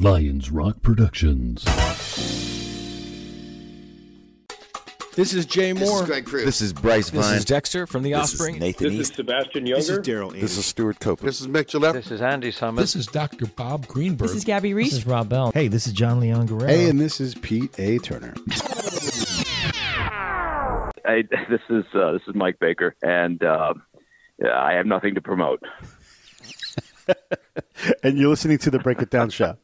Lions Rock Productions. This is Jay Moore. This is Greg Cruz. This is Bryce Vine. This is Dexter from The Offspring. This is Nathan This East. is Sebastian Younger. This is Daryl. This is Stuart Copeland. This is Mick Gillette. This is Andy Summit. This is Dr. Bob Greenberg. This is Gabby Reese. This is Rob Bell. Hey, this is John Leon Guerrero. Hey, and this is Pete A. Turner. Hey, this is Mike Baker, and I have nothing to promote. And you're listening to the Break It Down show.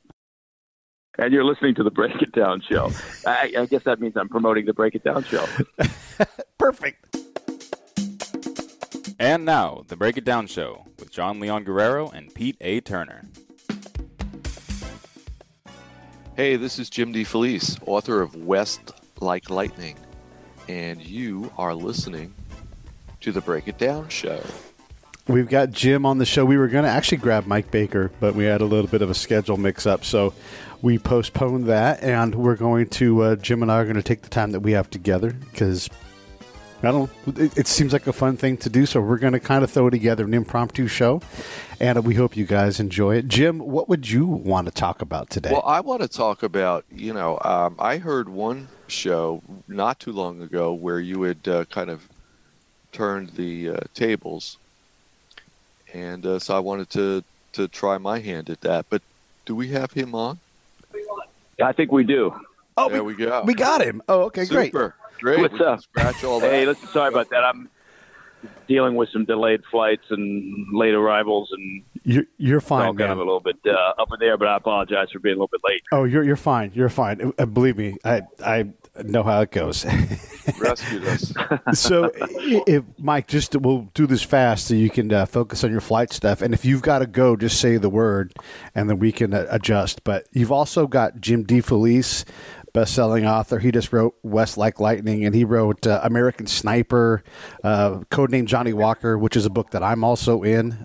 And you're listening to the Break It Down show. I guess that means I'm promoting the Break It Down show. Perfect. And now, the Break It Down show with John Leon Guerrero and Pete A. Turner. Hey, this is Jim DeFelice, author of West Like Lightning, and you are listening to the Break It Down show. We've got Jim on the show. We were going to actually grab Mike Baker, but we had a little bit of a schedule mix-up, so we postponed that, and we're going to, Jim and I are going to take the time that we have together, because, it seems like a fun thing to do, so we're going to kind of throw together an impromptu show, and we hope you guys enjoy it. Jim, what would you want to talk about today? Well, I want to talk about, I heard one show not too long ago where you had kind of turned the tables, and so I wanted to try my hand at that. But do we have him on? I think we do. Oh, there we go. We got him. Oh, okay, Super. Great. What's up? Scratch all that. Hey, listen, sorry about that. I'm dealing with some delayed flights and late arrivals, and you're fine, kind of a little bit up in there. But I apologize for being a little bit late. Oh, you're fine. You're fine. Believe me, I know how it goes. Rescued us. So, if Mike, we'll do this fast so you can focus on your flight stuff. And if you've got to go, just say the word, and then we can adjust. But you've also got Jim DeFelice, best-selling author. He just wrote West Like Lightning, and he wrote American Sniper, codename Johnny Walker, which is a book that I'm also in.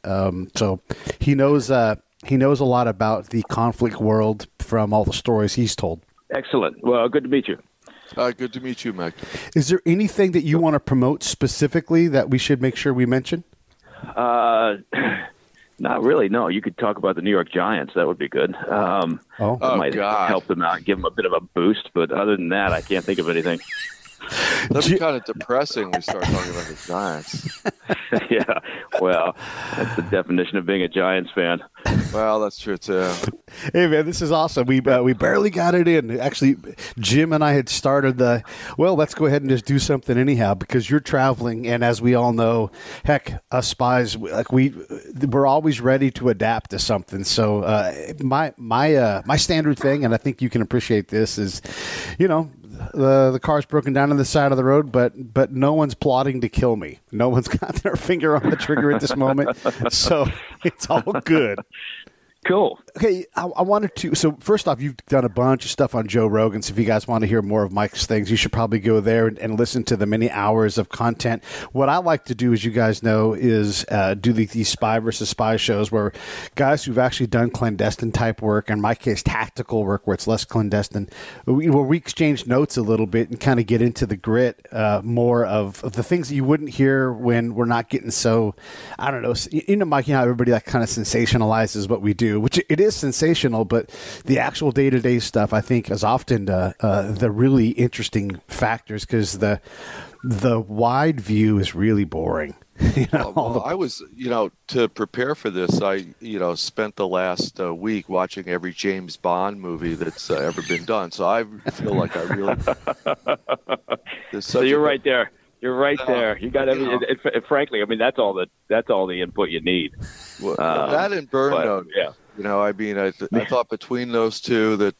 So he knows a lot about the conflict world from all the stories he's told. Excellent. Well, good to meet you. Good to meet you, Mike. Is there anything that you want to promote specifically that we should make sure we mention? Not really, no. You could talk about the New York Giants. That would be good. That might help them out, give them a bit of a boost. But other than that, I can't think of anything. That'd be kind of depressing when we start talking about the Giants. Yeah, well, that's the definition of being a Giants fan. Well, that's true, too. Hey, man, this is awesome. We barely got it in. Actually, Jim and I had started let's go ahead and just do something anyhow, because you're traveling, and as we all know, heck, us spies, we're always ready to adapt to something. So my standard thing, and I think you can appreciate this, is, the car's broken down on the side of the road, but no one's plotting to kill me. No one's got their finger on the trigger at this moment, so it's all good. Cool. Okay, I wanted to. So first off, you've done a bunch of stuff on Joe Rogan. So if you guys want to hear more of Mike's things, you should probably go there and listen to the many hours of content. What I like to do, as you guys know, is do these spy versus spy shows where guys who've actually done clandestine type work, in my case, tactical work where it's less clandestine, where we exchange notes a little bit and kind of get into the grit more of the things that you wouldn't hear when we're not getting so, I don't know, Mike, everybody kind of sensationalizes what we do, which it is sensational, but the actual day-to-day stuff, I think, is often the really interesting factors, because the wide view is really boring. I was, to prepare for this, I, spent the last week watching every James Bond movie that's ever been done. So I feel like I really... So you're right there. You're right there. You got frankly, I mean, that's all the input you need. Well, that and Burn Note. Yeah. I thought between those two that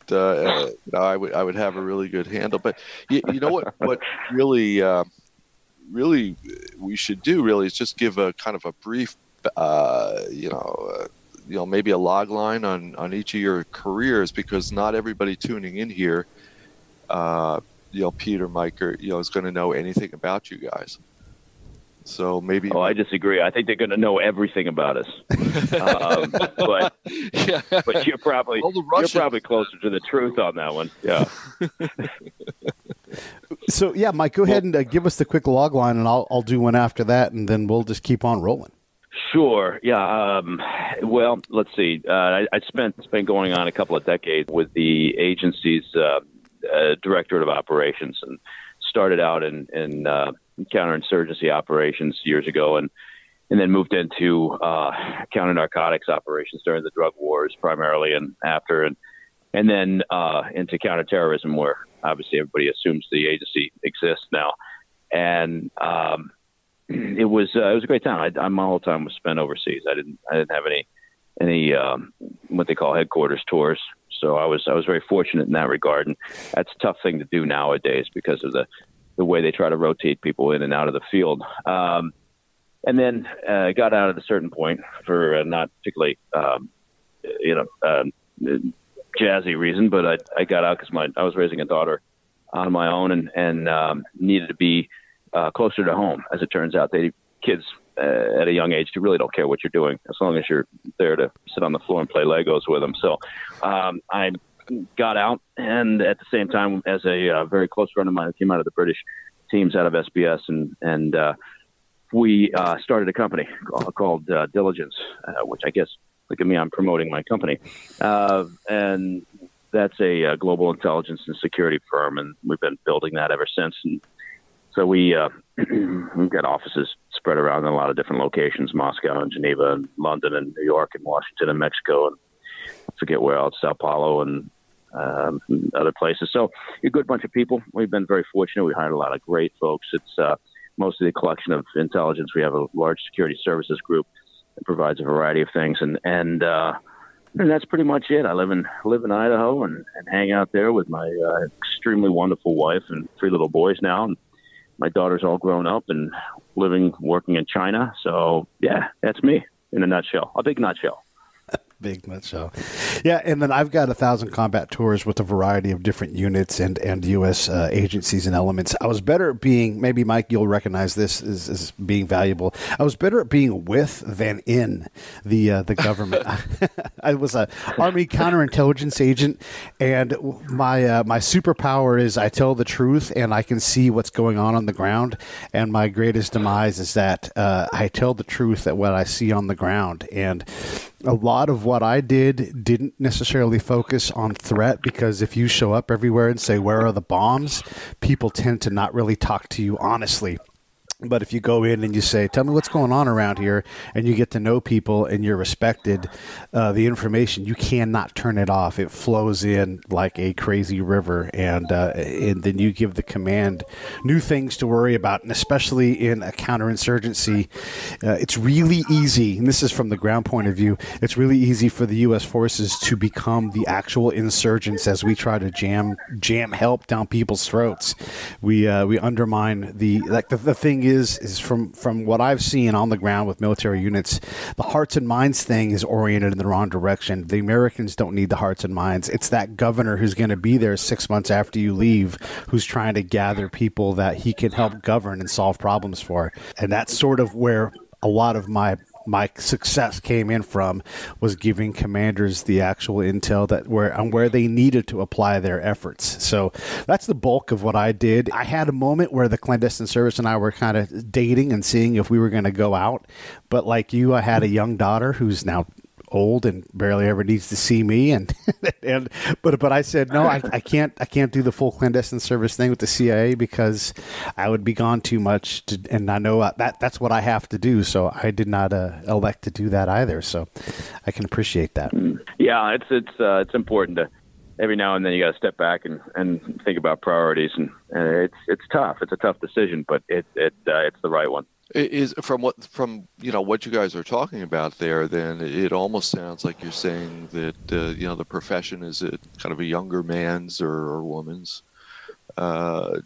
I would have a really good handle. But you know what really we should do really is just give a kind of a brief maybe a log line on each of your careers, because not everybody tuning in here Pete or Mike is going to know anything about you guys. So maybe. Oh, I disagree. I think they're going to know everything about us. But you're probably closer to the truth on that one. Yeah. So Mike, go ahead and give us the quick log line, and I'll do one after that, and then we'll just keep on rolling. Sure. Yeah. Well, let's see. I spent going on a couple of decades with the agency's Directorate of Operations, and started out in counterinsurgency operations years ago, and then moved into counter-narcotics operations during the drug wars primarily, and after, and then into counterterrorism, where obviously everybody assumes the agency exists now. And it was a great time. My whole time was spent overseas. I didn't have any what they call headquarters tours. So I was very fortunate in that regard, and that's a tough thing to do nowadays because of the way they try to rotate people in and out of the field. And then got out at a certain point for a not particularly jazzy reason, but I got out because I was raising a daughter on my own, and needed to be closer to home. As it turns out, kids at a young age, you really don't care what you're doing as long as you're there to sit on the floor and play Legos with them. So I got out, and at the same time, as a very close friend of mine came out of the British teams out of SBS, and we started a company called Diligence, which I guess, look at me, I'm promoting my company. And that's a global intelligence and security firm, and we've been building that ever since. And so we've got offices spread around in a lot of different locations: Moscow and Geneva and London and New York and Washington and Mexico, and I forget where else, Sao Paulo and other places. So a good bunch of people. We've been very fortunate. We hired a lot of great folks. It's mostly a collection of intelligence. We have a large security services group that provides a variety of things, and that's pretty much it. I live in Idaho and hang out there with my extremely wonderful wife and 3 little boys now, and my daughter's all grown up and working in China. So yeah, that's me in a nutshell, a big nutshell. Big nutshell. Yeah, and then I've got 1,000 combat tours with a variety of different units and U.S. Agencies and elements. I was better at being, maybe Mike, you'll recognize this as being valuable. I was better at being with than in the government. I was a Army counterintelligence agent, and my superpower is I tell the truth and I can see what's going on the ground. And my greatest demise is that I tell the truth at what I see on the ground. And a lot of what I didn't necessarily focus on threat, because if you show up everywhere and say, where are the bombs, people tend to not really talk to you honestly. But if you go in and you say, tell me what's going on around here, and you get to know people and you're respected, the information, you cannot turn it off. It flows in like a crazy river, and then you give the command new things to worry about. And especially in a counterinsurgency, it's really easy, and this is from the ground point of view, it's really easy for the U.S. forces to become the actual insurgents as we try to jam help down people's throats. We undermine the thing is from what I've seen on the ground with military units, the hearts and minds thing is oriented in the wrong direction. The Americans don't need the hearts and minds. It's that governor who's going to be there 6 months after you leave, who's trying to gather people that he can help govern and solve problems for. And that's sort of where a lot of my success came in from, was giving commanders the actual intel that where they needed to apply their efforts. So that's the bulk of what I did. I had a moment where the clandestine service and I were kind of dating and seeing if we were going to go out. But like you, I had a young daughter who's now old and barely ever needs to see me, but I said no, I can't do the full clandestine service thing with the CIA because I would be gone too much, and I know that's what I have to do. So I did not elect to do that either. So I can appreciate that. Yeah, it's important to every now and then you got to step back and think about priorities, and it's tough. It's a tough decision, but it's the right one. Is from what you guys are talking about there, then it almost sounds like you're saying that the profession is a kind of a younger man's or woman's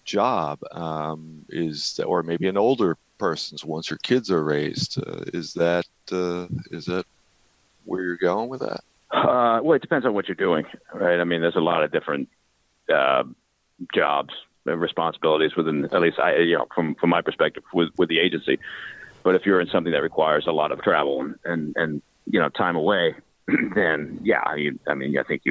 job, or maybe an older person's once your kids are raised. Is that where you're going with that? Well, it depends on what you're doing, right? I mean, there's a lot of different jobs, responsibilities within, at least from my perspective, with the agency. But if you're in something that requires a lot of travel and time away, then yeah, I think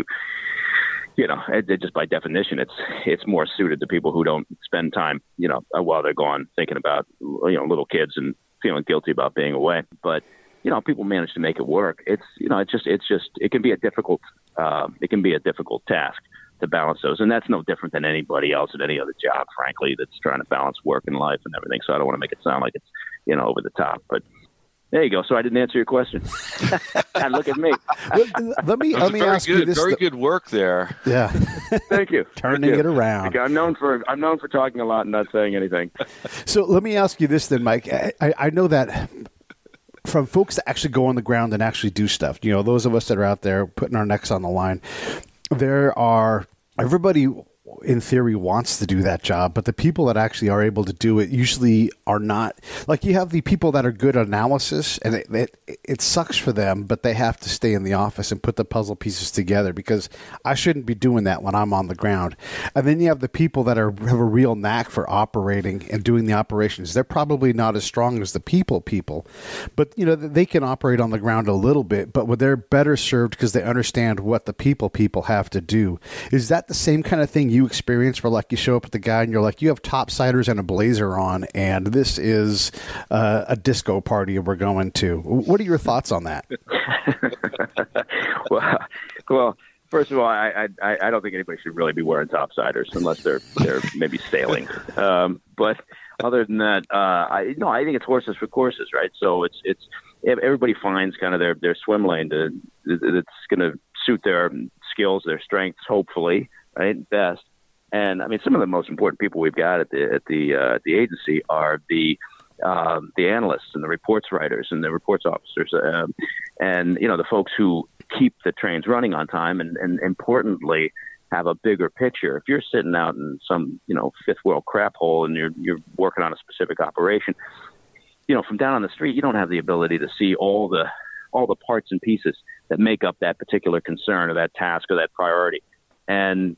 just by definition, it's more suited to people who don't spend time while they're gone thinking about little kids and feeling guilty about being away. But people manage to make it work. It can be a difficult task to balance those. And that's no different than anybody else at any other job, frankly, that's trying to balance work and life and everything. So I don't want to make it sound like it's, over the top, but there you go. So I didn't answer your question. And look at me. Let me ask you this. Very good work there. Yeah. Thank you. Turning it around. I'm known for talking a lot and not saying anything. So let me ask you this then, Mike. I know that from folks that actually go on the ground and actually do stuff, those of us that are out there putting our necks on the line, everybody in theory wants to do that job, but the people that actually are able to do it usually are not. Like, you have the people that are good at analysis, and it sucks for them, but they have to stay in the office and put the puzzle pieces together, because I shouldn't be doing that when I'm on the ground. And then you have the people that have a real knack for operating and doing the operations. They're probably not as strong as the people, but they can operate on the ground a little bit, but they're better served because they understand what the people have to do. Is that the same kind of thing you experience, where like you show up at the guy and you're like, you have topsiders and a blazer on, and this is a disco party we're going to? What are your thoughts on that? well, first of all, I don't think anybody should really be wearing topsiders unless they're maybe sailing. But other than that, I think it's horses for courses, right? So it's everybody finds kind of their swim lane that's going to suit their skills, their strengths, hopefully, right? Best. And I mean, some of the most important people we've got at the agency are the analysts and the reports writers and the reports officers, and the folks who keep the trains running on time, and importantly have a bigger picture. If you're sitting out in some fifth world crap hole and you're working on a specific operation, from down on the street, you don't have the ability to see all the parts and pieces that make up that particular concern or that task or that priority. And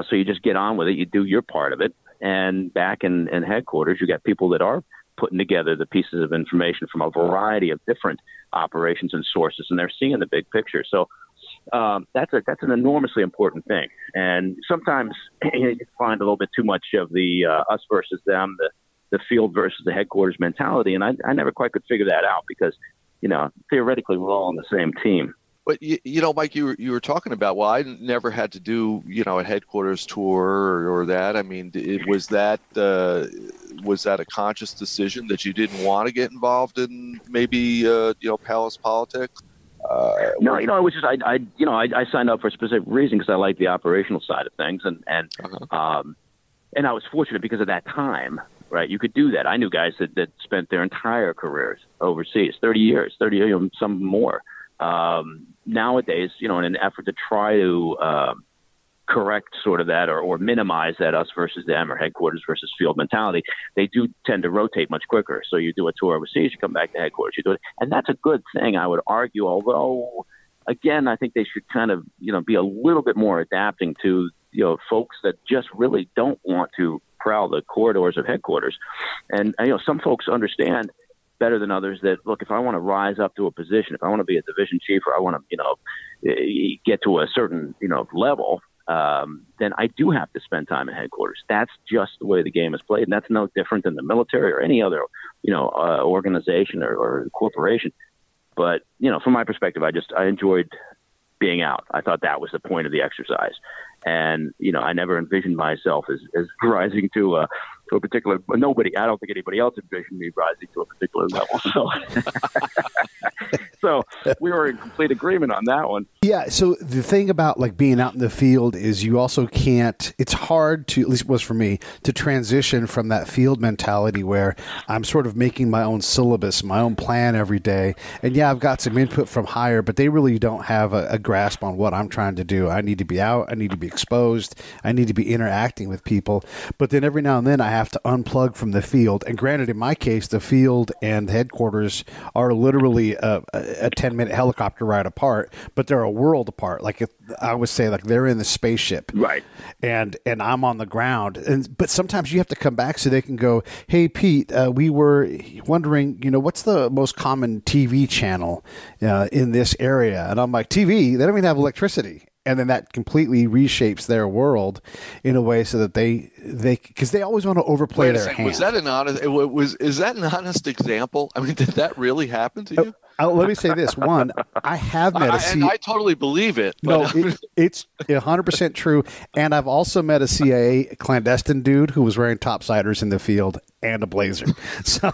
so you just get on with it. You do your part of it. And back in headquarters, you got people that are putting together the pieces of information from a variety of different operations and sources, and they're seeing the big picture. So that's an enormously important thing. And sometimes you find a little bit too much of the us versus them, the field versus the headquarters mentality. And I never quite could figure that out, because theoretically we're all on the same team. But Mike, you were talking about, well, I never had to do a headquarters tour or that. I mean, was that a conscious decision that you didn't want to get involved in maybe palace politics? No, it was just I signed up for a specific reason, because I like the operational side of things, and I was fortunate because of that time. Right, you could do that. I knew guys that spent their entire careers overseas, 30 years, some more. Nowadays, in an effort to try to correct sort of that or minimize that us versus them or headquarters versus field mentality, they do tend to rotate much quicker. So you do a tour overseas, you come back to headquarters, you do it. And that's a good thing, I would argue, although, again, I think they should kind of, be a little bit more adapting to, folks that just really don't want to prowl the corridors of headquarters. And, some folks understand better than others that, look, if I want to rise up to a position, if I want to be a division chief, or I want to, get to a certain, level, then I do have to spend time in headquarters. That's just the way the game is played. And that's no different than the military or any other, organization or corporation. But, from my perspective, I enjoyed being out. I thought that was the point of the exercise. And, I never envisioned myself as rising to a particular, I don't think anybody else envisioned me rising to a particular level. So we were in complete agreement on that one. Yeah. So the thing about like being out in the field is you also can't, it's hard to, at least it was for me, to transition from that field mentality where I'm sort of making my own syllabus, my own plan every day. And yeah, I've got some input from higher, but they really don't have a grasp on what I'm trying to do. I need to be out. I need to be exposed. I need to be interacting with people. But then every now and then I have to unplug from the field. And granted, in my case, the field and headquarters are literally a 10-minute helicopter ride apart, but they're a world apart. Like I would say, like they're in the spaceship, right? And I'm on the ground. But sometimes you have to come back so they can go, "Hey, Pete, we were wondering, what's the most common TV channel in this area?" And I'm like, "TV? They don't even have electricity." And then that completely reshapes their world in a way so that they because they always want to overplay their hand. Was that an honest? Is that an honest example? I mean, did that really happen to you? Let me say this. One, I have met and I totally believe it. No, it's 100% true. And I've also met a CIA clandestine dude who was wearing topsiders in the field and a blazer. So.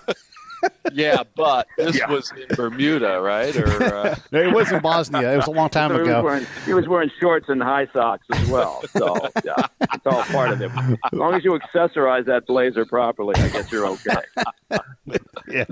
Yeah, but this was in Bermuda, right? Or it was in Bosnia. It was a long time ago. He was wearing shorts and high socks as well. So, yeah, it's all part of it. As long as you accessorize that blazer properly, I guess you're okay. Yeah.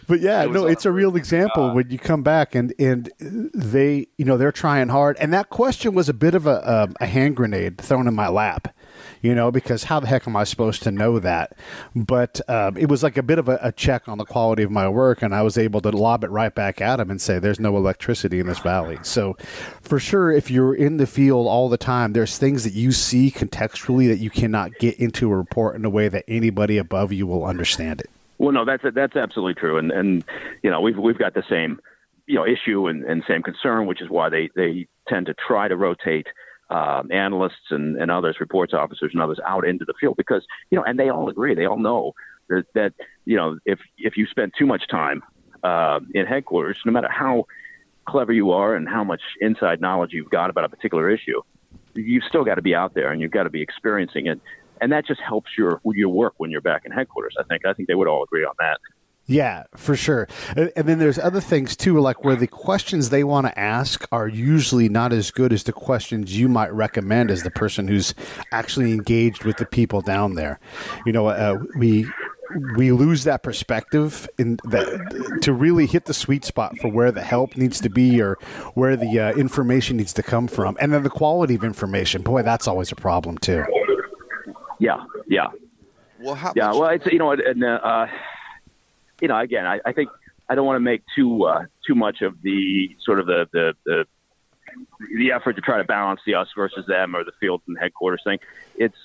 But, yeah, no, it's a real example when you come back and they, they're trying hard. And that question was a bit of a hand grenade thrown in my lap. Because how the heck am I supposed to know that? But it was like a bit of a check on the quality of my work, and I was able to lob it right back at him and say, there's no electricity in this valley. So for sure, if you're in the field all the time, there's things that you see contextually that you cannot get into a report in a way that anybody above you will understand it. Well, no, that's absolutely true. And we've got the same, issue and same concern, which is why they tend to try to rotate analysts and others, reports officers and others out into the field because, and they all agree, they all know that if you spend too much time in headquarters, no matter how clever you are and how much inside knowledge you've got about a particular issue, you've still got to be out there and you've got to be experiencing it. And that just helps your work when you're back in headquarters. I think they would all agree on that. Yeah, for sure. And then there's other things, too, like where the questions they want to ask are usually not as good as the questions you might recommend as the person who's actually engaged with the people down there. We lose that perspective to really hit the sweet spot for where the help needs to be or where the information needs to come from. And then the quality of information. Boy, that's always a problem, too. Yeah. Well, it's, again, I think I don't want to make too much of the sort of the effort to try to balance the us versus them or the field and headquarters thing. It's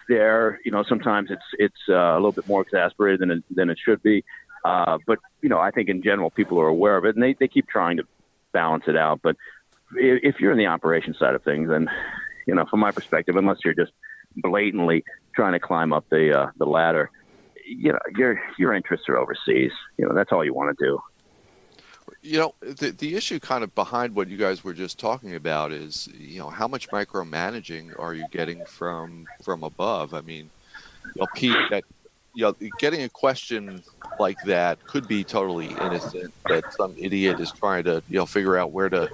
there. Sometimes it's a little bit more exasperated than it should be. But I think in general people are aware of it and they keep trying to balance it out. But if you're in the operations side of things, then from my perspective, unless you're just blatantly trying to climb up the ladder. Your interests are overseas. That's all you want to do. The issue kind of behind what you guys were just talking about is, how much micromanaging are you getting from above? I mean, Pete, that getting a question like that could be totally innocent. That some idiot is trying to figure out where to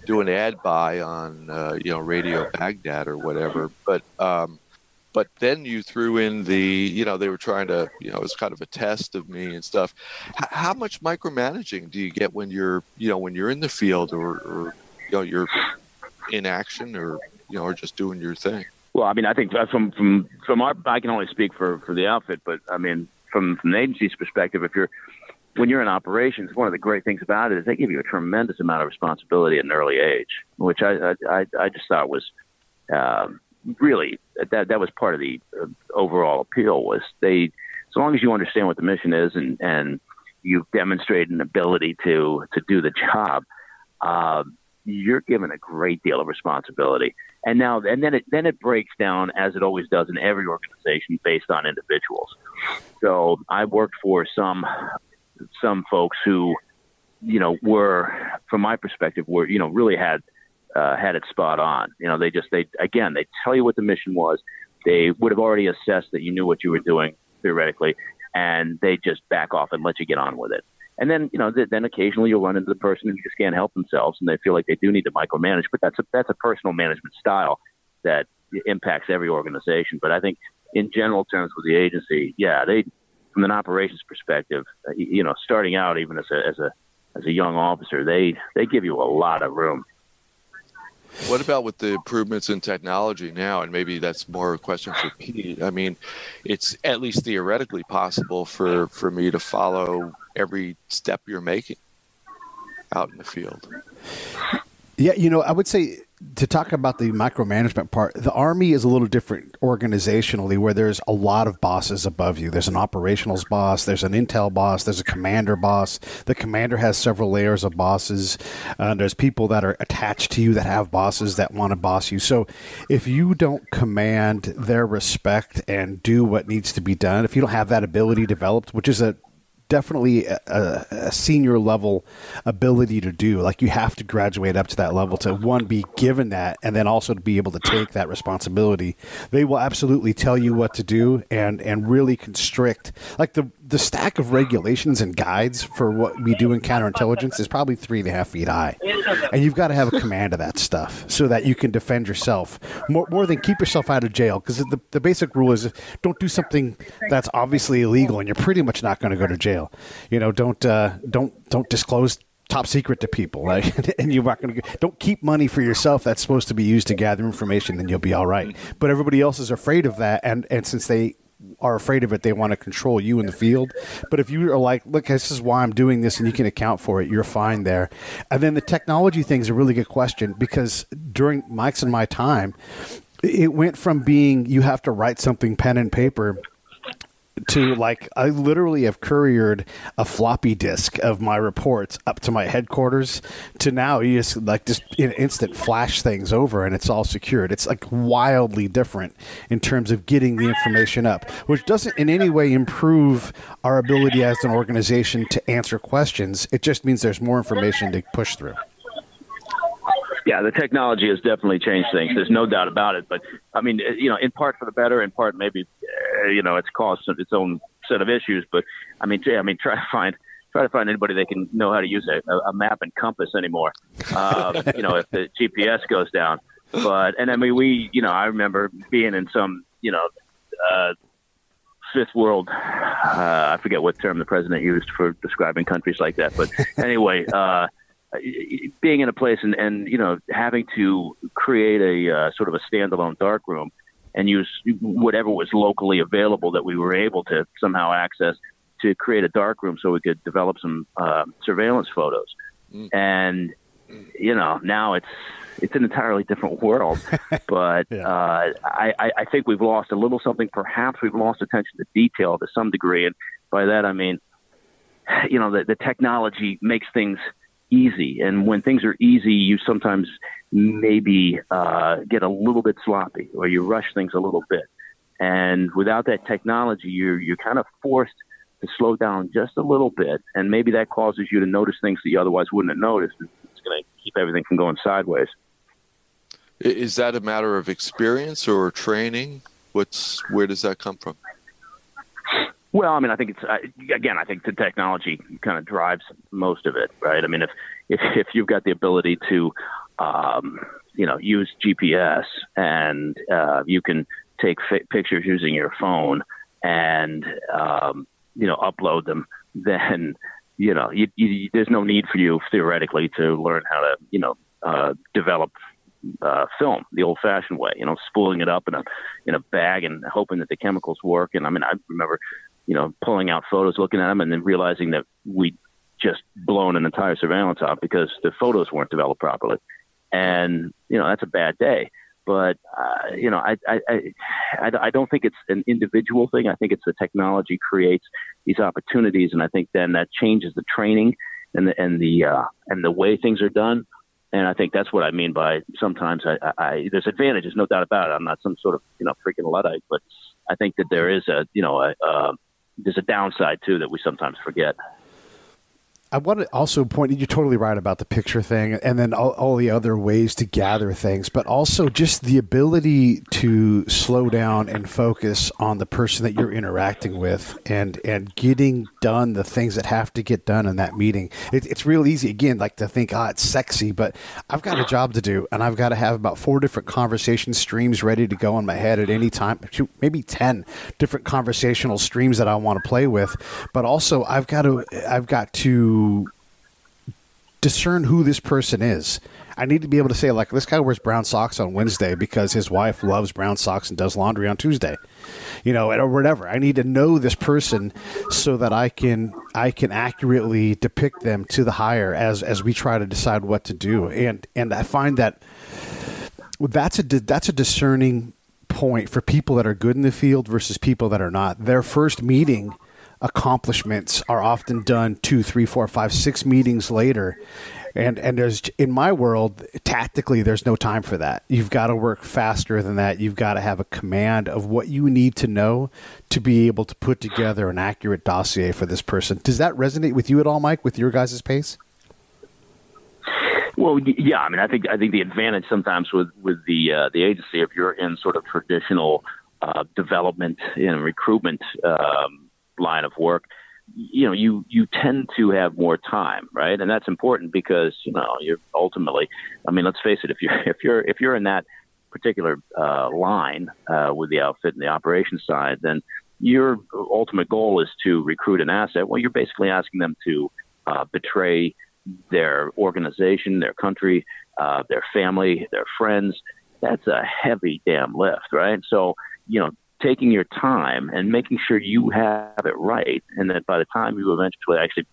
do an ad buy on Radio Baghdad or whatever, But then you threw in they were trying to, it was kind of a test of me and stuff. How much micromanaging do you get when you're in the field or you're in action or just doing your thing? Well, I mean, I think from I can only speak for the outfit, but I mean, from the agency's perspective, when you're in operations, one of the great things about it is they give you a tremendous amount of responsibility at an early age, which I just thought was. Really, that was part of the overall appeal was so long as you understand what the mission is and you've demonstrated an ability to do the job, you're given a great deal of responsibility. And then it breaks down as it always does in every organization based on individuals. So I worked for some folks who, were, from my perspective, really had it spot on. They tell you what the mission was. They would have already assessed that you knew what you were doing theoretically, and they just back off and let you get on with it. And then, then occasionally you'll run into the person who just can't help themselves and they feel like they do need to micromanage, but that's a personal management style that impacts every organization. But I think in general terms with the agency, from an operations perspective, starting out even as a young officer, they give you a lot of room. What about with the improvements in technology now? And maybe that's more a question for Pete. I mean, it's at least theoretically possible for me to follow every step you're making out in the field. Yeah, I would say to talk about the micromanagement part, the Army is a little different organizationally, where there's a lot of bosses above you. There's an operationals boss, there's an intel boss, there's a commander boss. The commander has several layers of bosses. There's people that are attached to you that have bosses that want to boss you. So if you don't command their respect and do what needs to be done, if you don't have that ability developed, which is definitely a senior level ability to do. Like, you have to graduate up to that level to, one, be given that, and then also to be able to take that responsibility. They will absolutely tell you what to do and really constrict. Like, the stack of regulations and guides for what we do in counterintelligence is probably 3.5 feet high. And you've got to have a command of that stuff so that you can defend yourself more than keep yourself out of jail. Because the basic rule is, don't do something that's obviously illegal and you're pretty much not going to go to jail. You know, don't disclose top secret to people, right? And you're not going to don't keep money for yourself that's supposed to be used to gather information, then you'll be all right. But everybody else is afraid of that, and since they are afraid of it, they want to control you in the field. But if you are like, look, this is why I'm doing this, and you can account for it, you're fine there. And then the technology thing is a really good question, because during Mike's and my time, it went from being you have to write something pen and paper to, like, I literally have couriered a floppy disk of my reports up to my headquarters, to now you just in an instant flash things over and it's all secured. It's like wildly different in terms of getting the information up, which doesn't in any way improve our ability as an organization to answer questions. It just means there's more information to push through. Yeah, the technology has definitely changed things. There's no doubt about it. But I mean, you know, in part for the better, in part maybe, you know, it's caused its own set of issues. But I mean, try to find anybody that can know how to use a map and compass anymore. You know, if the GPS goes down. And I mean, I remember being in some, you know, fifth world. I forget what term the president used for describing countries like that. But anyway. Being in a place and you know, having to create a sort of a standalone darkroom and use whatever was locally available that we were able to somehow access to create a darkroom so we could develop some surveillance photos. And you know, now it's an entirely different world. But yeah. I think we've lost a little something. Perhaps we've lost attention to detail to some degree, and by that I mean, you know, the technology makes things easy, and when things are easy, you sometimes maybe get a little bit sloppy, or you rush things a little bit. And without that technology, you're kind of forced to slow down just a little bit, and maybe that causes you to notice things that you otherwise wouldn't have noticed. It's going to keep everything from going sideways. Is that a matter of experience or training? Where does that come from? Well, I mean, I think I think the technology kind of drives most of it, right? I mean, if you've got the ability to, you know, use GPS and you can take pictures using your phone and, you know, upload them, then, you know, there's no need for you theoretically to learn how to, you know, develop film the old-fashioned way, you know, spooling it up in a bag and hoping that the chemicals work. And I mean, I remember, you know, pulling out photos, looking at them, and then realizing that we'd just blown an entire surveillance out because the photos weren't developed properly. And, you know, that's a bad day. But, you know, I don't think it's an individual thing. I think it's the technology creates these opportunities. And I think then that changes the training and the way things are done. And I think that's what I mean by sometimes there's advantages, no doubt about it. I'm not some sort of, you know, freaking Luddite, but I think that there is there's a downside too that we sometimes forget. I want to also point, you're totally right about the picture thing and then all the other ways to gather things, but also just the ability to slow down and focus on the person that you're interacting with and getting done the things that have to get done in that meeting. It's real easy, again, like to think, it's sexy, but I've got a job to do and I've got to have about 4 different conversation streams ready to go in my head at any time, maybe 10 different conversational streams that I want to play with, but also I've got to discern who this person is. I need to be able to say, like, this guy wears brown socks on Wednesday because his wife loves brown socks and does laundry on Tuesday, or whatever. I need to know this person so that I can accurately depict them to the hire as we try to decide what to do. And I find that that's a discerning point for people that are good in the field versus people that are not. Their first meeting accomplishments are often done 2, 3, 4, 5, 6 meetings later. And there's, in my world, tactically, there's no time for that. You've got to work faster than that. You've got to have a command of what you need to know to be able to put together an accurate dossier for this person. Does that resonate with you at all, Mike, with your guys' pace? Well, yeah. I mean, I think the advantage sometimes with the agency, if you're in sort of traditional development and recruitment line of work, you tend to have more time, right? And that's important because you're ultimately, I mean, let's face it, if you're in that particular line with the outfit and the operations side, then your ultimate goal is to recruit an asset. Well, you're basically asking them to betray their organization, their country, their family, their friends. That's a heavy damn lift, right? So, taking your time and making sure you have it right, and that by the time you eventually actually,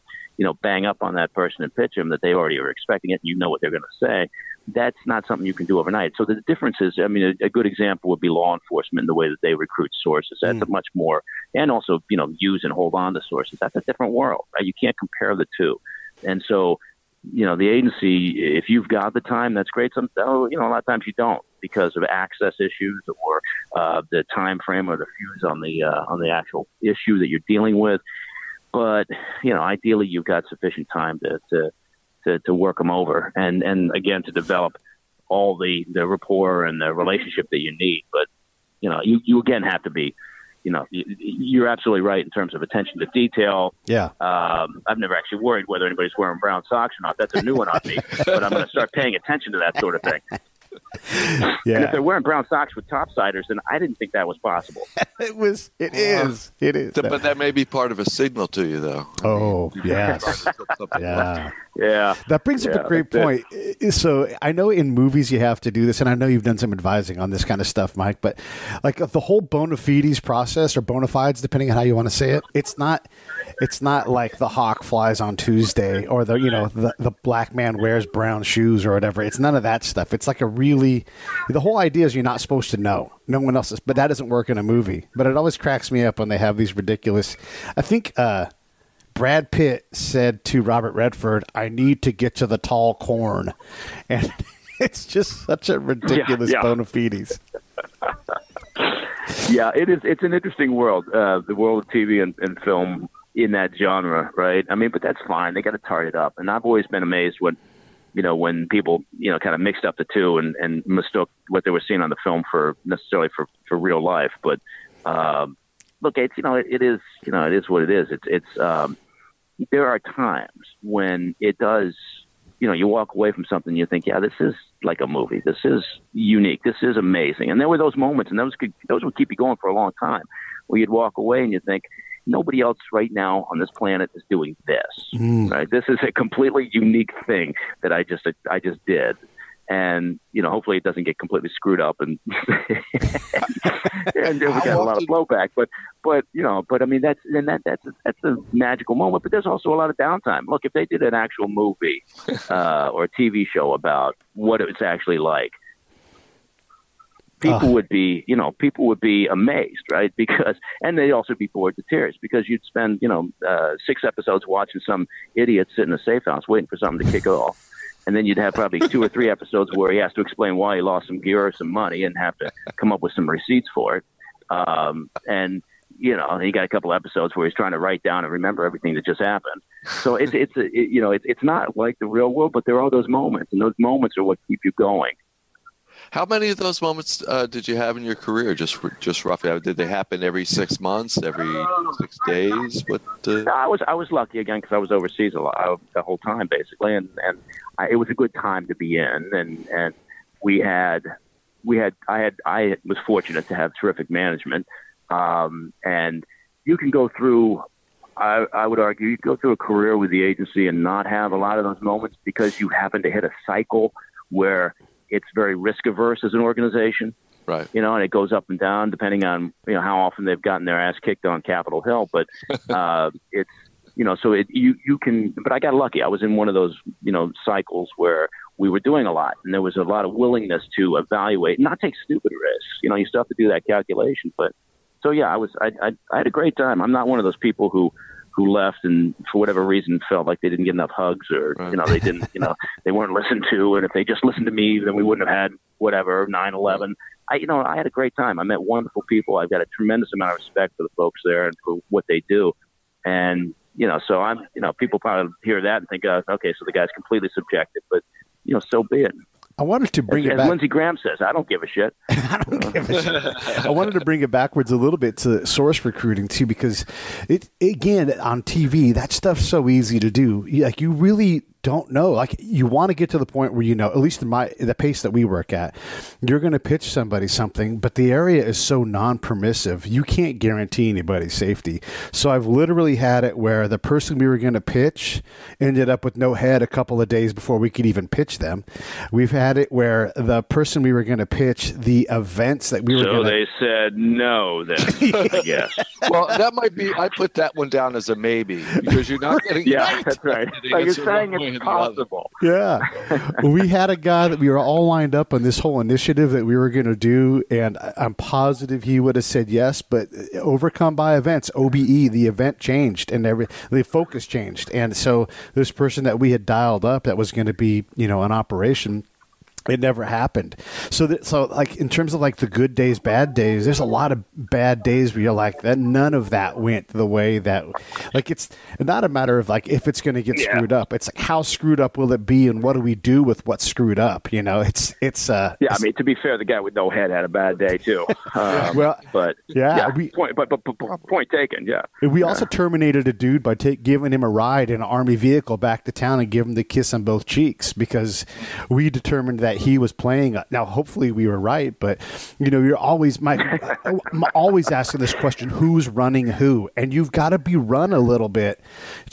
bang up on that person and pitch them, that they already are expecting it, and you know what they're going to say. That's not something you can do overnight. So the difference is, I mean, a good example would be law enforcement, the way that they recruit sources. That's a much more, and also, use and hold on to sources. That's a different world, right? You can't compare the two. And so, the agency, if you've got the time, that's great. A lot of times you don't, because of access issues or the time frame or the fuse on the actual issue that you're dealing with. But ideally, you've got sufficient time to work them over, and again, to develop all the rapport and the relationship that you need. But you again have to be. You're absolutely right in terms of attention to detail. Yeah. I've never actually worried whether anybody's wearing brown socks or not. That's a new one on me. But I'm going to start paying attention to that sort of thing. Yeah. And if they're wearing brown socks with topsiders, then I didn't think that was possible. It is. But that may be part of a signal to you, though. Yes. Yeah. Yeah. That brings up a great point. So I know in movies you have to do this, and I know you've done some advising on this kind of stuff, Mike, but like the whole bona fides process, or bona fides, depending on how you want to say it, it's not like the hawk flies on Tuesday, or the black man wears brown shoes or whatever. It's none of that stuff. It's like the whole idea is you're not supposed to know. No one else is, but that doesn't work in a movie. But it always cracks me up when they have these ridiculous, I think Brad Pitt said to Robert Redford, "I need to get to the tall corn." And it's just such a ridiculous bona fides. Yeah, it is. It's an interesting world, the world of TV and film in that genre, right? I mean, but that's fine. They got to tart it up. And I've always been amazed when people, kind of mixed up the two and mistook what they were seeing on the film for necessarily for real life. But look, it's, it is what it is. It's there are times when it does, you walk away from something and you think, yeah, this is like a movie. This is unique. This is amazing. And there were those moments, and those would keep you going for a long time, where you'd walk away and you think, nobody else right now on this planet is doing this. Right? This is a completely unique thing that I just did. And, hopefully it doesn't get completely screwed up and and we got a lot of blowback. But I mean, that's a magical moment. But there's also a lot of downtime. Look, if they did an actual movie or a TV show about what it's actually like, people would be amazed, right? Because, and they'd also be bored to tears, because you'd spend, 6 episodes watching some idiot sit in a safe house waiting for something to kick off. And then you'd have probably 2 or 3 episodes where he has to explain why he lost some gear or some money and have to come up with some receipts for it. And you got a couple episodes where he's trying to write down and remember everything that just happened. So it's not like the real world, but there are those moments, and those moments are what keep you going. How many of those moments did you have in your career? Just roughly, did they happen every 6 months, every 6 days? What? I was lucky again because I was overseas a lot the whole time basically, and it was a good time to be in, and I was fortunate to have terrific management, and you can go through I would argue you go through a career with the agency and not have a lot of those moments because you happen to hit a cycle where it's very risk averse as an organization. Right. And it goes up and down depending on, how often they've gotten their ass kicked on Capitol Hill. But it's, so you can, but I got lucky. I was in one of those, cycles where we were doing a lot and there was a lot of willingness to evaluate, not take stupid risks. You still have to do that calculation. But so, yeah, I had a great time. I'm not one of those people who left and for whatever reason felt like they didn't get enough hugs or, they didn't, they weren't listened to. And if they just listened to me, then we wouldn't have had whatever, 9/11. I had a great time. I met wonderful people. I've got a tremendous amount of respect for the folks there and for what they do. And, so I'm, people probably hear that and think, okay, so the guy's completely subjective, but, so be it. I wanted to bring it back. As Lindsey Graham says, I don't give a shit. I don't give a shit. I wanted to bring it backwards a little bit to source recruiting too, because again, on TV, that stuff's so easy to do. You really don't know. Like, you want to get to the point where, at least in the pace that we work at, you're going to pitch somebody something, but the area is so non-permissive, you can't guarantee anybody's safety. So I've literally had it where the person we were going to pitch ended up with no head a couple of days before we could even pitch them. We've had it where the person we were going to pitch, the events that we were going to... So they said no then, I guess. Well, that might be... I put that one down as a maybe, because you're not getting... Yeah, that's right. Like you're saying it's possible. Yeah. We had a guy that we were all lined up on this whole initiative that we were going to do, and I'm positive he would have said yes, but overcome by events, OBE, the event changed, and the focus changed. And so this person that we had dialed up that was going to be, an operation, it never happened. So like in terms of like the good days, bad days, there's a lot of bad days where you're like that. None of that went the way that, like, it's not a matter of like if it's going to get screwed up. It's like how screwed up will it be, and what do we do with what's screwed up? It's I mean, to be fair, the guy with no head had a bad day too. Point taken. Yeah. We also terminated a dude by giving him a ride in an Army vehicle back to town and give him the kiss on both cheeks because we determined that he was playing. Now, hopefully we were right, but you're always I'm always asking this question: who's running who? And you've got to be run a little bit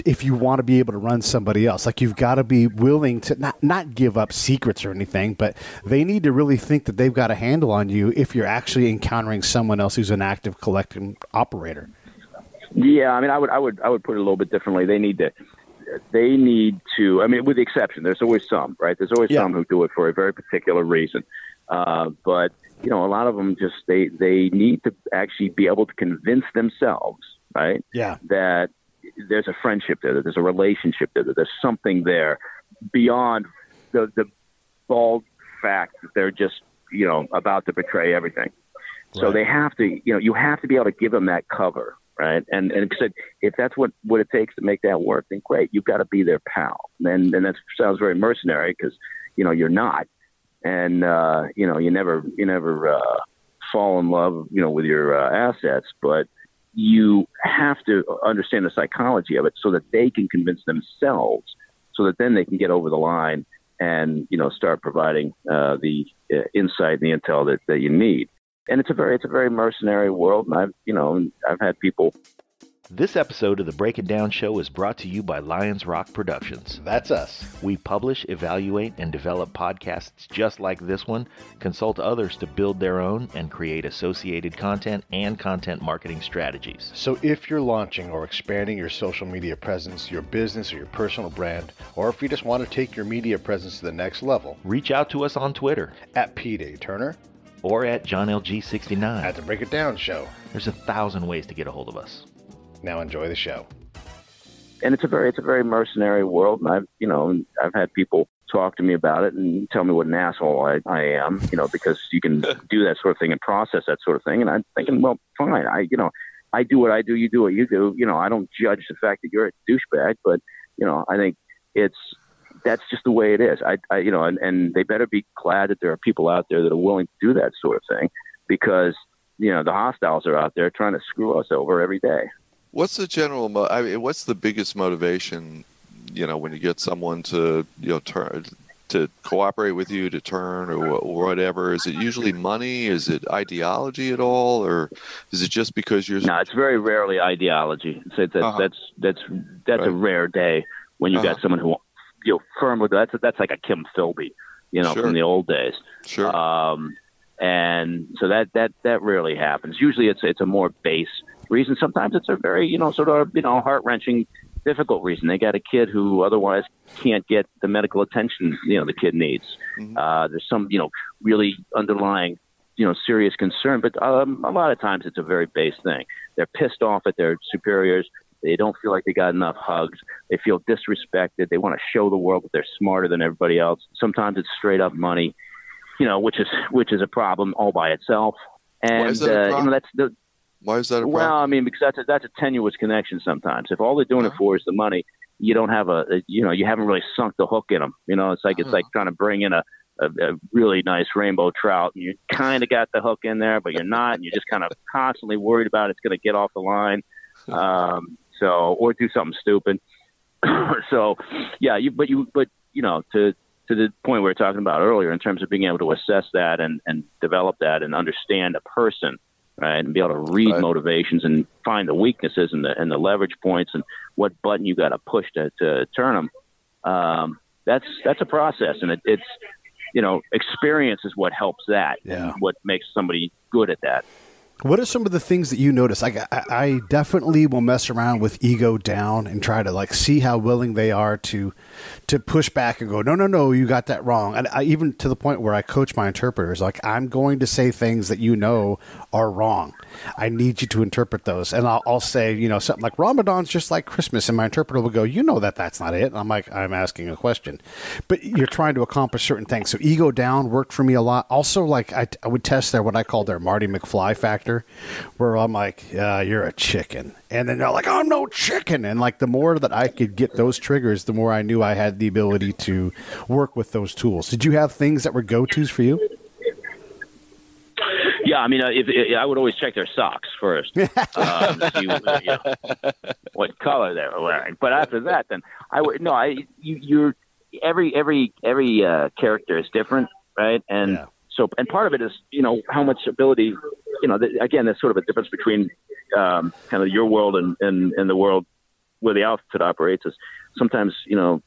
if you want to be able to run somebody else. Like, you've got to be willing to not give up secrets or anything, but they need to really think that they've got a handle on you if you're actually encountering someone else who's an active collective operator. Yeah, I mean, I would put it a little bit differently. They need to, I mean, with the exception, there's always some, right? There's always some who do it for a very particular reason. But, a lot of them just, they need to actually be able to convince themselves, right? Yeah. That there's a friendship there, that there's a relationship there, that there's something there beyond the bald fact that they're just, about to betray everything. Right. So they have to, you have to be able to give them that cover. Right. And if that's what it takes to make that work, then great. You've got to be their pal. And that sounds very mercenary because, you're not. And, you never fall in love, with your assets. But you have to understand the psychology of it so that they can convince themselves so that then they can get over the line and, start providing the insight and the intel that you need. And it's a very mercenary world, and I've had people. This episode of the Break It Down Show is brought to you by Lions Rock Productions. That's us. We publish, evaluate, and develop podcasts just like this one, consult others to build their own, and create associated content and content marketing strategies. So if you're launching or expanding your social media presence, your business or your personal brand, or if you just want to take your media presence to the next level, reach out to us on Twitter at Pete A. Turner or at JohnLG69 at the Break It Down Show. There's 1,000 ways to get a hold of us. Now enjoy the show. And it's a very mercenary world, and I've had people talk to me about it and tell me what an asshole I am, because you can do that sort of thing and process that sort of thing. And I'm thinking, well, fine, I do what I do, you do what you do. I don't judge the fact that you're a douchebag, but I think that's just the way it is. And they better be glad that there are people out there that are willing to do that sort of thing, because the hostiles are out there trying to screw us over every day. What's the general? what's the biggest motivation? When you get someone to to cooperate with you to turn or whatever? Is it usually money? Is it ideology at all, or is it just because you're? No, it's very rarely ideology. That's right. A rare day when you got someone who firm with that's like a Kim Philby, Sure. from the old days. Sure. And so that rarely happens. Usually it's a more base reason. Sometimes it's a very sort of heart-wrenching, difficult reason. They got a kid who otherwise can't get the medical attention the kid needs. There's some really underlying serious concern, but a lot of times it's a very base thing. They're pissed off at their superiors. They don't feel like they got enough hugs. They feel disrespected. They want to show the world that they're smarter than everybody else. Sometimes it's straight up money, which is a problem all by itself. And why is that a problem? Why is that a problem? Well, I mean, because that's a tenuous connection sometimes. If all they're doing it for is the money, you don't have you haven't really sunk the hook in them. It's like trying to bring in a really nice rainbow trout, and you kind of got the hook in there, but you're not, and you're just kind of constantly worried about it's going to get off the line, or do something stupid. So, yeah, but to the point we were talking about earlier, in terms of being able to assess that and develop that and understand a person, right, and be able to read motivations and find the weaknesses and the leverage points and what button you got to push to turn them. That's a process, and it's experience is what helps that. Yeah. And what makes somebody good at that. What are some of the things that you notice? I definitely will mess around with ego down and try to see how willing they are to push back and go, no, you got that wrong. And I, even to the point where I coach my interpreters, I'm going to say things that are wrong. I need you to interpret those. And I'll say, something like Ramadan's just like Christmas. And my interpreter will go, that's not it. And I'm like, I'm asking a question. But you're trying to accomplish certain things. So ego down worked for me a lot. Also, I would test what I call their Marty McFly factor, where I'm like, yeah, you're a chicken. And then they're like, I'm no chicken. And the more that I could get those triggers, the more I knew I had the ability to work with those tools. Did you have things that were go-tos for you? Yeah, I mean, I would always check their socks first, to see what color they were wearing. But after that, then I would you're every character is different, right? And so, and part of it is how much ability. Again, there's sort of a difference between kind of your world and the world where the outfit operates. Is sometimes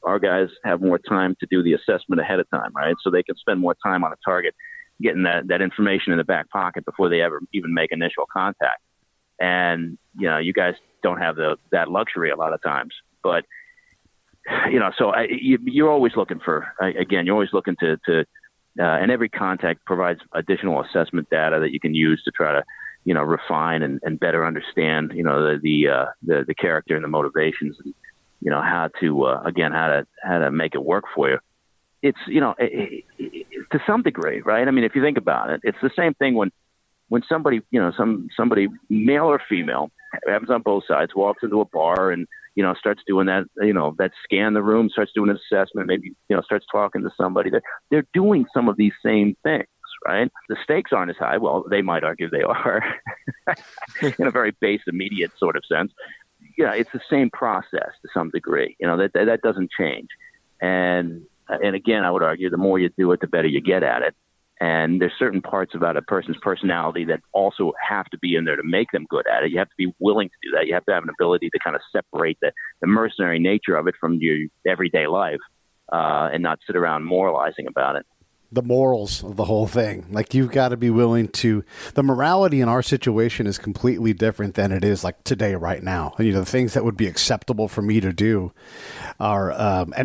our guys have more time to do the assessment ahead of time, right? So they can spend more time on a target, getting that information in the back pocket before they ever even make initial contact. And you guys don't have that luxury a lot of times. But so you're always looking for you're always looking to and every contact provides additional assessment data that you can use to try to refine and better understand the character and the motivations, and how to make it work for you. It's to some degree, right? I mean, if you think about it, it's the same thing when somebody somebody male or female, happens on both sides, walks into a bar and starts doing that, that scan the room, starts doing an assessment, maybe starts talking to somebody. They're doing some of these same things, right? The stakes aren't as high. Well, they might argue they are in a very base, immediate sort of sense. It's the same process to some degree. That doesn't change. And again, I would argue the more you do it, the better you get at it. And there's certain parts about a person's personality that also have to be in there to make them good at it. You have to be willing to do that. You have to have an ability to kind of separate the mercenary nature of it from your everyday life, and not sit around moralizing about it. The morals of the whole thing. You've got to be willing to, the morality in our situation is completely different than it is today, right now. The things that would be acceptable for me to do are,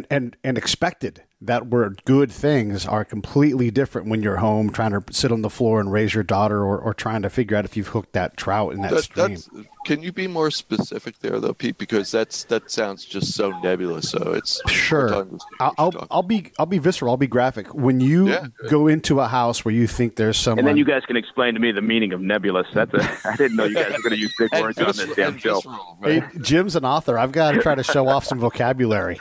and expected that were good things are completely different when you're home trying to sit on the floor and raise your daughter, or trying to figure out if you've hooked that trout in that stream. Can you be more specific there, though, Pete? Because that sounds just so nebulous. So it's sure. I'll be visceral. I'll be graphic. When you go into a house where you think there's someone, and then you guys can explain to me the meaning of nebulous. I didn't know you guys were going to use big words on this damn show. Right? Hey, Jim's an author. I've got to try to show off some vocabulary.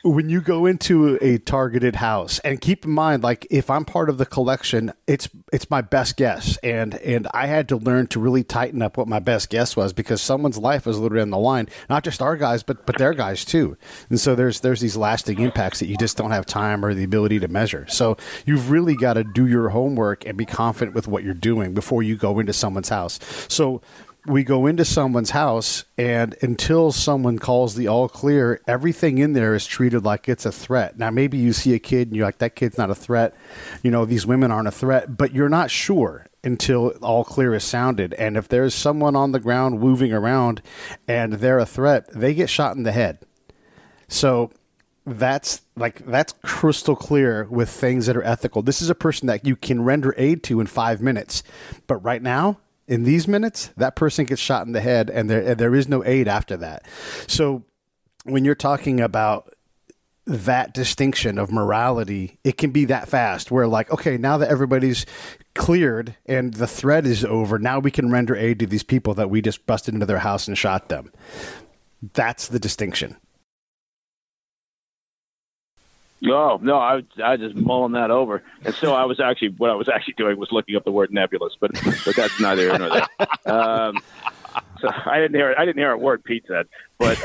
when you go into a targeted house, and keep in mind, like if I'm part of the collection, it's my best guess, and I had to learn to really tighten up what my best guess was, because someone's life was literally on the line, not just our guys, but their guys too. And so there's these lasting impacts that you just don't have time or the ability to measure. So you've really got to do your homework and be confident with what you're doing before you go into someone's house. So we go into someone's house, and until someone calls the all clear, everything in there is treated like it's a threat. Now, maybe you see a kid and you're like, that kid's not a threat. You know, these women aren't a threat, but you're not sure until all clear is sounded. And if there's someone on the ground moving around and they're a threat, they get shot in the head. So that's crystal clear with things that are ethical. This is a person that you can render aid to in 5 minutes. But right now, in these minutes, that person gets shot in the head, and there is no aid after that. So when you're talking about that distinction of morality, it can be that fast where like, okay, now that everybody's cleared and the threat is over, now we can render aid to these people that we just busted into their house and shot them. That's the distinction. No, I was just mulling that over, and so what I was actually doing was looking up the word nebulous, but that's neither here nor there. So I didn't hear a word Pete said, but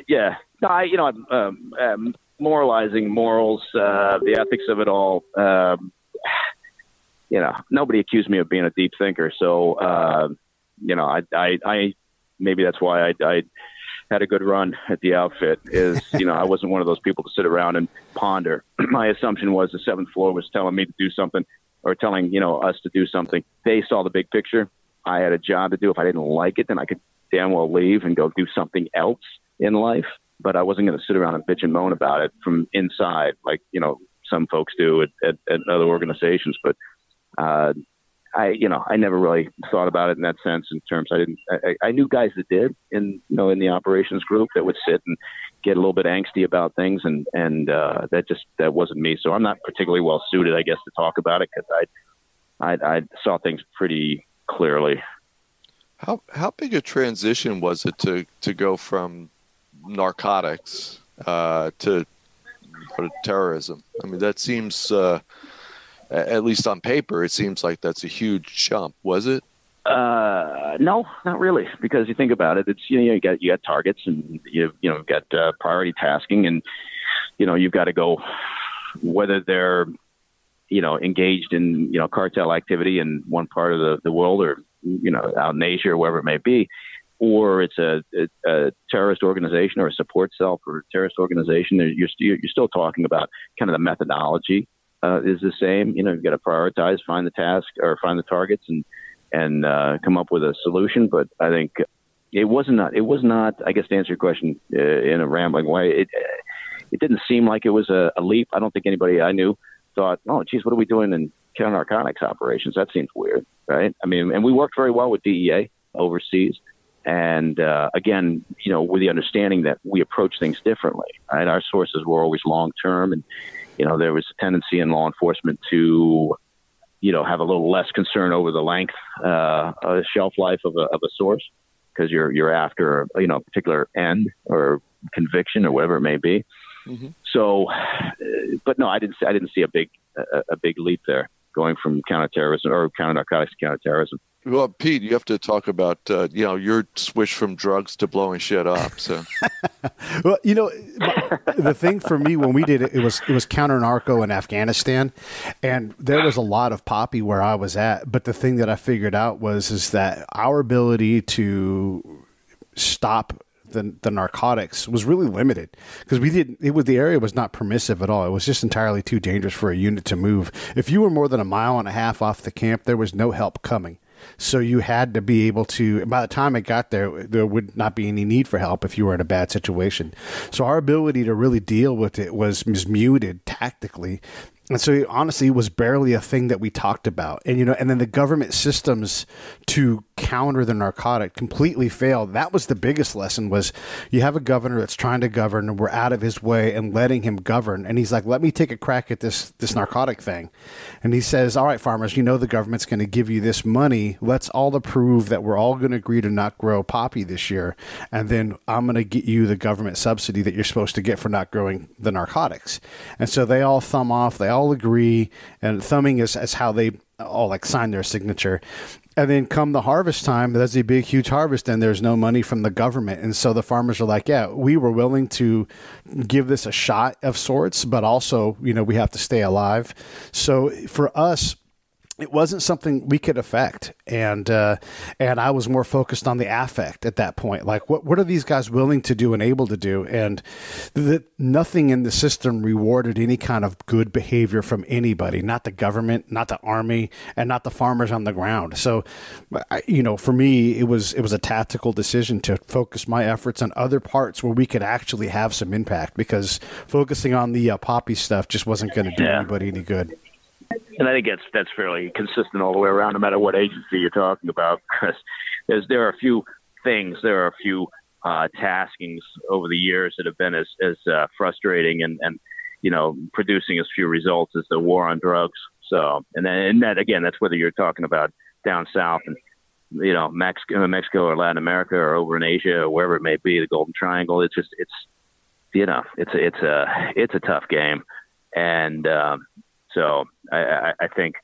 yeah. No, I'm moralizing morals, the ethics of it all. Nobody accused me of being a deep thinker, so I maybe that's why I had a good run at the outfit. Is I wasn't one of those people to sit around and ponder. My assumption was the seventh floor was telling me to do something, or telling us to do something. They saw the big picture. I had a job to do. If I didn't like it, then I could damn well leave and go do something else in life. But I wasn't going to sit around and bitch and moan about it from inside, like some folks do at other organizations. But I never really thought about it in that sense. In terms, I knew guys that did in the operations group that would sit and get a little bit angsty about things, and that wasn't me. So I'm not particularly well suited, I guess, to talk about it, because I saw things pretty clearly. How big a transition was it to go from narcotics to terrorism? I mean, that seems. At least on paper, it seems like that's a huge jump. Was it? No, not really. Because you think about it, it's you got targets, and you've got priority tasking, and you've got to go, whether they're engaged in cartel activity in one part of the world, or out in Asia or wherever it may be, or it's a terrorist organization or a support cell for a terrorist organization. You're still talking about kind of the methodology. Is the same. You've got to prioritize, find the task or find the targets, and come up with a solution. But I think it was not. I guess, to answer your question in a rambling way, it didn't seem like it was a leap. I don't think anybody I knew thought, "Oh, geez, what are we doing in counter narcotics operations? That seems weird," right? I mean, and we worked very well with DEA overseas, and again, with the understanding that we approach things differently. Right, our sources were always long term, and there was a tendency in law enforcement to, have a little less concern over the length, shelf life of a source, because you're after a particular end or conviction or whatever it may be. Mm-hmm. So, but no, I didn't see a big leap there, going from counterterrorism or counter narcotics to counterterrorism. Well, Pete, you have to talk about, your switch from drugs to blowing shit up. So, well, the thing for me when we did it, it was counter narco in Afghanistan, and there was a lot of poppy where I was at. But the thing that I figured out is that our ability to stop the narcotics was really limited, because the area was not permissive at all. It was just entirely too dangerous for a unit to move. If you were more than a mile and a half off the camp, there was no help coming. So you had to be able to, by the time it got there, there would not be any need for help if you were in a bad situation. So our ability to really deal with it was muted tactically. And so honestly, it was barely a thing that we talked about. And, and then the government systems to counter the narcotic completely failed. That was the biggest lesson, was you have a governor that's trying to govern and we're out of his way and letting him govern. And he's like, let me take a crack at this narcotic thing. And he says, all right, farmers, you know the government's going to give you this money. Let's all approve that we're all going to agree to not grow poppy this year. And then I'm going to get you the government subsidy that you're supposed to get for not growing the narcotics. And so they all thumb off. They all agree. And thumbing is how they all like sign their signature. And then come the harvest time, there's a big, huge harvest, and there's no money from the government. And so the farmers are like, yeah, we were willing to give this a shot of sorts, but also, you know, we have to stay alive. So for us, it wasn't something we could affect. And I was more focused on the affect at that point. Like, what are these guys willing to do and able to do? And nothing in the system rewarded any kind of good behavior from anybody, not the government, not the army, and not the farmers on the ground. So, you know, for me, it was a tactical decision to focus my efforts on other parts where we could actually have some impact, because focusing on the poppy stuff just wasn't going to do anybody any good. And I think that's fairly consistent all the way around, no matter what agency you're talking about, because there are a few things, there are a few taskings over the years that have been as frustrating and you know, producing as few results as the war on drugs. So, and that again, that's whether you're talking about down south and, you know, Mexico or Latin America or over in Asia or wherever it may be, the Golden Triangle. It's you know, it's a tough game, and so I think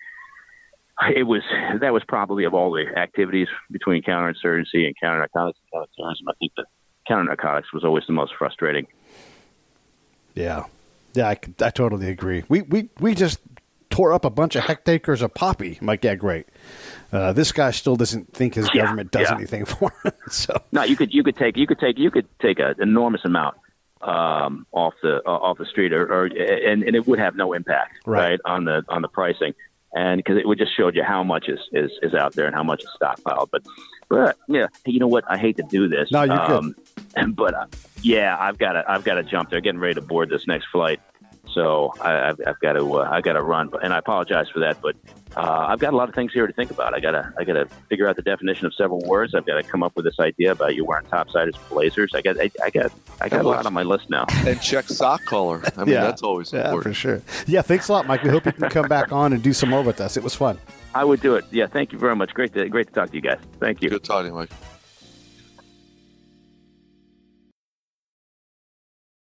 that was probably, of all the activities between counterinsurgency and counter-narcotics and counterterrorism, I think the counter-narcotics was always the most frustrating. Yeah, I totally agree. We just tore up a bunch of hectares of poppy. I'm like, yeah, great. This guy still doesn't think his government does anything for him. So no, you could take an enormous amount off the street, and it would have no impact, right, on the pricing, and because it would just show you how much is out there and how much is stockpiled. But yeah, you know what? I hate to do this. No, you're good. But I've got to jump there. Getting ready to board this next flight, so I've got to run. And I apologize for that, but I've got a lot of things here to think about. I gotta figure out the definition of several words. I've got to come up with this idea about you wearing topsiders blazers. I got a lot on my list now. And check sock color. I mean, that's always important. For sure. Yeah, thanks a lot, Mike. We hope you can come back on and do some more with us. It was fun. I would do it. Yeah, thank you very much. Great to talk to you guys. Thank you. Good talking, Mike.